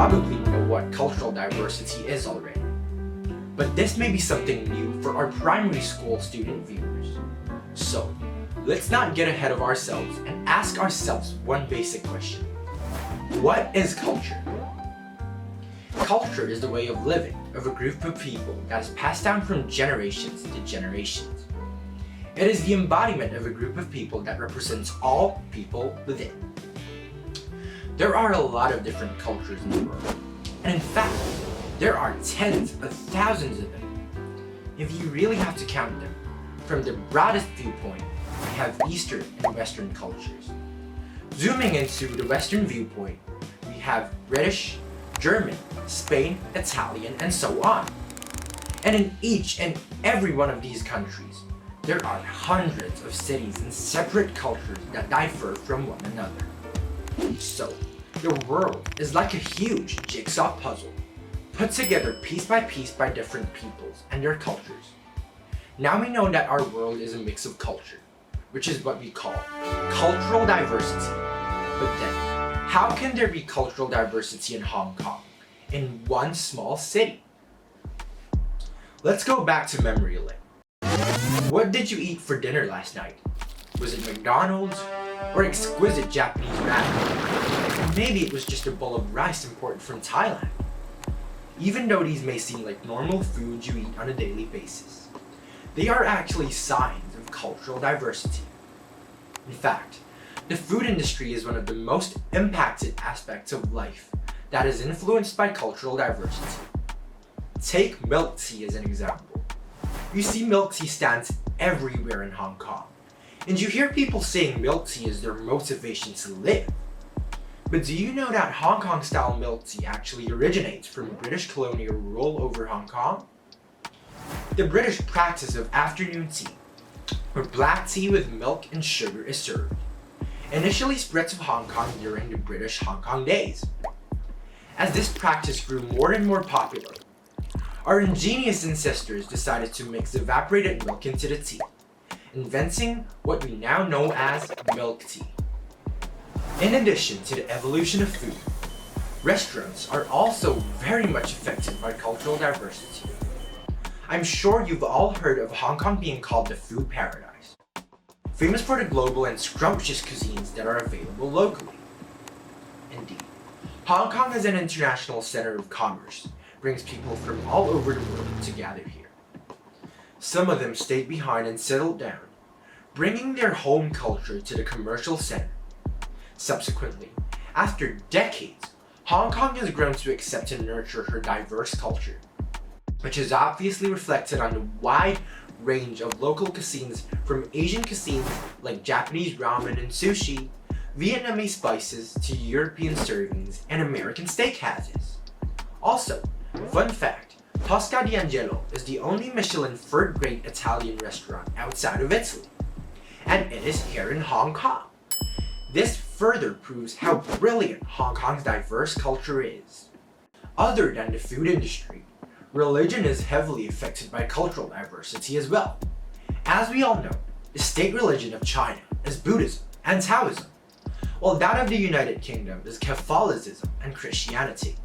probably know what cultural diversity is already, but this may be something new for our primary school student viewers. So, let's not get ahead of ourselves and ask ourselves one basic question. What is culture? Culture is the way of living of a group of people that is passed down from generations to generations. It is the embodiment of a group of people that represents all people within. There are a lot of different cultures in the world, and in fact, there are tens of thousands of them. If you really have to count them, from the broadest viewpoint, we have Eastern and Western cultures. Zooming into the Western viewpoint, we have British, German, Spain, Italian, and so on. And in each and every one of these countries, there are hundreds of cities and separate cultures that differ from one another. So, the world is like a huge jigsaw puzzle, put together piece by different peoples and their cultures. Now we know that our world is a mix of culture, which is what we call cultural diversity. But then, how can there be cultural diversity in Hong Kong, in one small city? Let's go back to memory lane. What did you eat for dinner last night? Was it McDonald's or exquisite Japanese ramen? Maybe it was just a bowl of rice imported from Thailand. Even though these may seem like normal foods you eat on a daily basis, they are actually signs of cultural diversity. In fact, the food industry is one of the most impacted aspects of life that is influenced by cultural diversity. Take milk tea as an example. You see milk tea stands everywhere in Hong Kong, and you hear people saying milk tea is their motivation to live. But do you know that Hong Kong style milk tea actually originates from British colonial rule over Hong Kong? The British practice of afternoon tea, where black tea with milk and sugar is served, initially spread to Hong Kong during the British Hong Kong days. As this practice grew more and more popular, our ingenious ancestors decided to mix evaporated milk into the tea, inventing what we now know as milk tea. In addition to the evolution of food, restaurants are also very much affected by cultural diversity. I'm sure you've all heard of Hong Kong being called the food paradise, famous for the global and scrumptious cuisines that are available locally. Indeed, Hong Kong as an international center of commerce brings people from all over the world to gather here. Some of them stayed behind and settled down, bringing their home culture to the commercial center. Subsequently, after decades, Hong Kong has grown to accept and nurture her diverse culture, which is obviously reflected on the wide range of local cuisines, from Asian cuisines like Japanese ramen and sushi, Vietnamese spices to European servings and American steakhouses. Also, fun fact, Tosca di Angelo is the only Michelin third-grade Italian restaurant outside of Italy, and it is here in Hong Kong. This further proves how brilliant Hong Kong's diverse culture is. Other than the food industry, religion is heavily affected by cultural diversity as well. As we all know, the state religion of China is Buddhism and Taoism, while that of the United Kingdom is Catholicism and Christianity.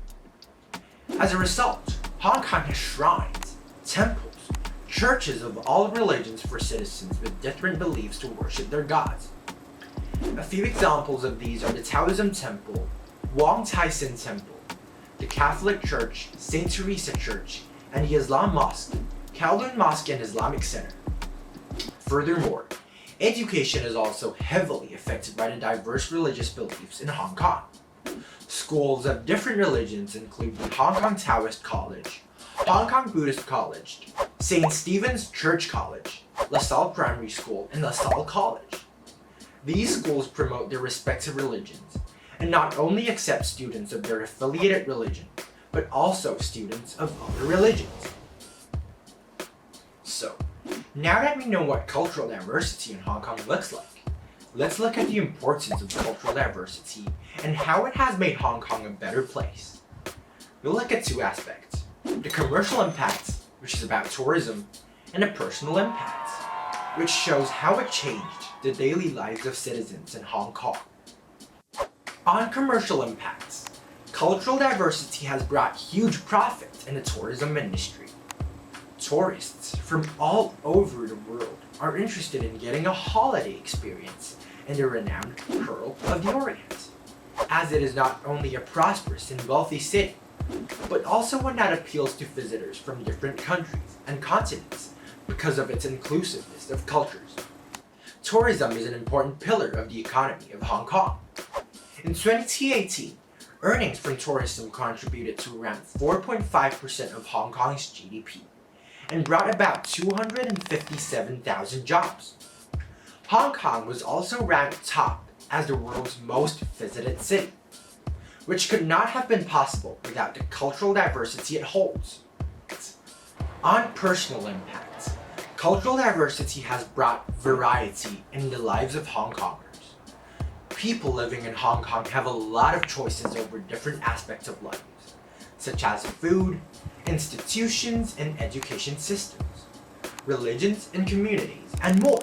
As a result, Hong Kong has shrines, temples, churches of all religions for citizens with different beliefs to worship their gods. A few examples of these are the Taoism Temple, Wong Tai Sin Temple, the Catholic Church, St. Teresa Church, and the Islam Mosque, Kowloon Mosque and Islamic Center. Furthermore, education is also heavily affected by the diverse religious beliefs in Hong Kong. Schools of different religions include the Hong Kong Taoist College, Hong Kong Buddhist College, St. Stephen's Church College, LaSalle Primary School, and LaSalle College. These schools promote their respective religions and not only accept students of their affiliated religion, but also students of other religions. So, now that we know what cultural diversity in Hong Kong looks like, let's look at the importance of cultural diversity and how it has made Hong Kong a better place. We'll look at two aspects: the commercial impacts, which is about tourism, and the personal impacts, which shows how it changed the daily lives of citizens in Hong Kong. On commercial impacts, Cultural diversity has brought huge profits in the tourism industry. Tourists from all over the world are interested in getting a holiday experience in the renowned Pearl of the Orient, as it is not only a prosperous and wealthy city, but also one that appeals to visitors from different countries and continents because of its inclusiveness of cultures. Tourism is an important pillar of the economy of Hong Kong. In 2018, earnings from tourism contributed to around 4.5% of Hong Kong's GDP and brought about 257,000 jobs. Hong Kong was also ranked top as the world's most visited city, which could not have been possible without the cultural diversity it holds. On personal impacts, cultural diversity has brought variety in the lives of Hong Kongers. People living in Hong Kong have a lot of choices over different aspects of life, such as food, institutions and education systems, religions and communities, and more.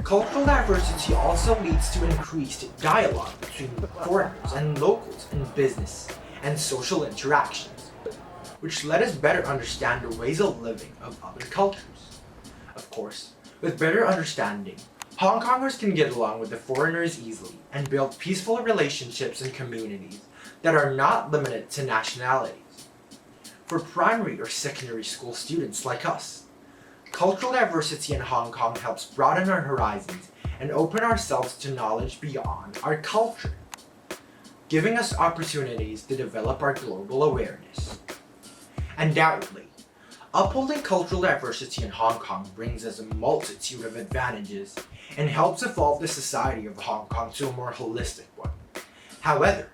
Cultural diversity also leads to increased dialogue between foreigners and locals in business and social interactions, which let us better understand the ways of living of other cultures. Of course, with better understanding, Hong Kongers can get along with the foreigners easily and build peaceful relationships and communities that are not limited to nationalities. For primary or secondary school students like us, cultural diversity in Hong Kong helps broaden our horizons and open ourselves to knowledge beyond our culture, giving us opportunities to develop our global awareness. Undoubtedly, upholding cultural diversity in Hong Kong brings us a multitude of advantages and helps evolve the society of Hong Kong to a more holistic one. However,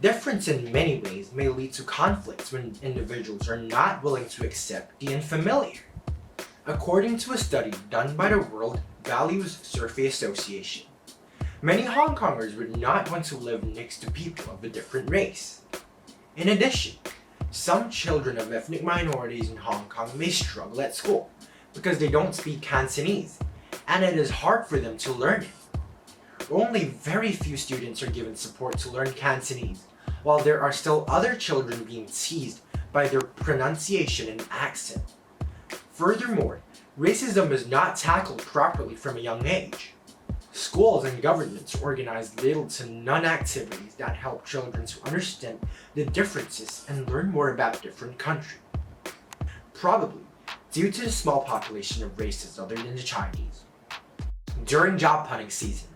difference in many ways may lead to conflicts when individuals are not willing to accept the unfamiliar. According to a study done by the World Values Survey Association, many Hong Kongers would not want to live next to people of a different race. In addition, some children of ethnic minorities in Hong Kong may struggle at school because they don't speak Cantonese, and it is hard for them to learn it. Only very few students are given support to learn Cantonese, while there are still other children being teased by their pronunciation and accent. Furthermore, racism is not tackled properly from a young age. Schools and governments organize little to none activities that help children to understand the differences and learn more about different countries. Probably due to the small population of races other than the Chinese. During job hunting season,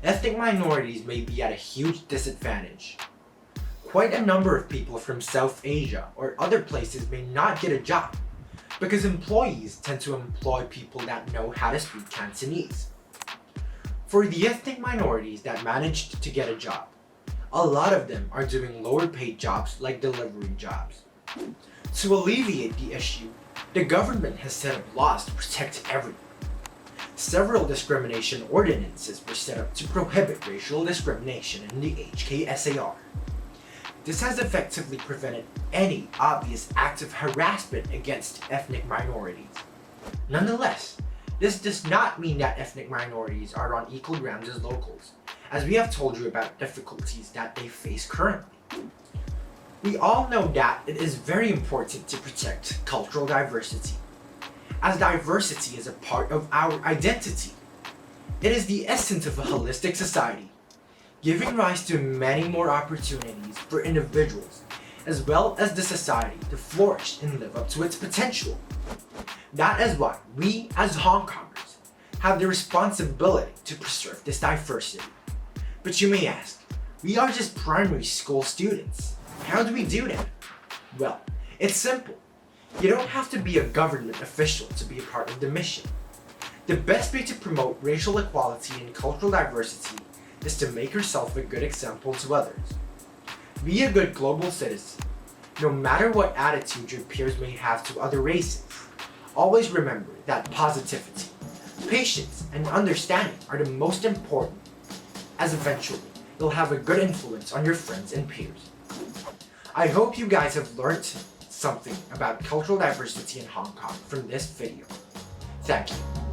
ethnic minorities may be at a huge disadvantage. Quite a number of people from South Asia or other places may not get a job because employees tend to employ people that know how to speak Cantonese. For the ethnic minorities that managed to get a job, a lot of them are doing lower paid jobs like delivery jobs. To alleviate the issue, the government has set up laws to protect everyone. Several discrimination ordinances were set up to prohibit racial discrimination in the HKSAR. This has effectively prevented any obvious act of harassment against ethnic minorities. Nonetheless, this does not mean that ethnic minorities are on equal grounds as locals, as we have told you about difficulties that they face currently. We all know that it is very important to protect cultural diversity, as diversity is a part of our identity. It is the essence of a holistic society, giving rise to many more opportunities for individuals as well as the society to flourish and live up to its potential. That is why we as Hong Kongers have the responsibility to preserve this diversity. But you may ask, we are just primary school students. How do we do that? Well, it's simple. You don't have to be a government official to be a part of the mission. The best way to promote racial equality and cultural diversity is to make yourself a good example to others. Be a good global citizen, no matter what attitude your peers may have to other races. Always remember that positivity, patience, and understanding are the most important, as eventually you'll have a good influence on your friends and peers. I hope you guys have learned something about cultural diversity in Hong Kong from this video. Thank you.